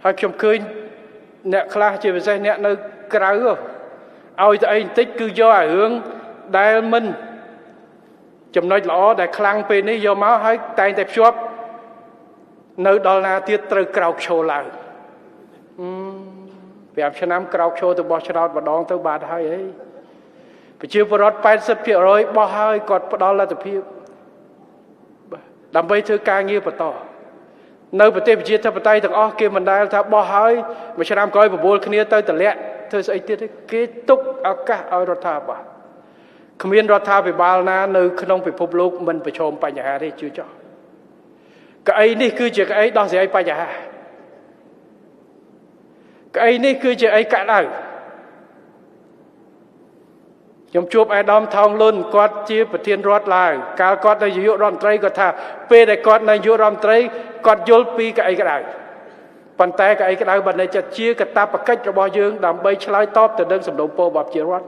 ហើយខ្ញុំឃើញអ្នកខ្លះជាពិសេសអ្នកនៅក្រៅឲ្យតែអីបន្តិចគឺយកអារឿងដែលមិនចំណុចល្អដែលខ្លាំងពេលនេះយកមកហើយតែងតែភ្ជាប់នៅដល់ណាទៀតត្រូវក្រោកឈរឡើង5ឆ្នាំក្រោកឈរទៅបោះឆ្នោតម្ដងទៅបាត់ហើយអីប្រជាពលរដ្ឋ 80% បោះហើយគាត់ផ្ដល់លទ្ធភាពដើម្បីធ្វើការងារបន្តនៅប្រទេសប្រជាធិបតេយ្យទាំងអស់គេមិនដែលថាបោះហើយមួយឆ្នាំក្រោយបបួលគ្នាទៅតម្លាក់ធ្វើស្អីទៀតគេទុកឱកាសឲ្យរដ្ឋាភិបាលគ្មានរដ្ឋាភិបាលណានៅក្នុងពិភពលោកមិនប្រឈមបញ្ហាទេជឿចោះកៅអីនេះគឺជាកៅអីដោះស្រាយបញ្ហាកៅអីនេះគឺជាអីកាត់ដៅខ្ញុំជួបអាដាមថោងលុនគាត់ជាប្រធានរដ្ឋឡើយកាលគាត់នៅនាយករដ្ឋមន្ត្រីគាត់ថាពេលដែលគាត់នៅនាយករដ្ឋមន្ត្រីគាត់យល់ពីកៅអីក្តៅប៉ុន្តែកៅអីក្តៅបណ្ឌិតជាកាតព្វកិច្ចរបស់យើងដើម្បីឆ្លើយតបទៅនឹងសំណូមពររបស់ប្រជាពលរដ្ឋ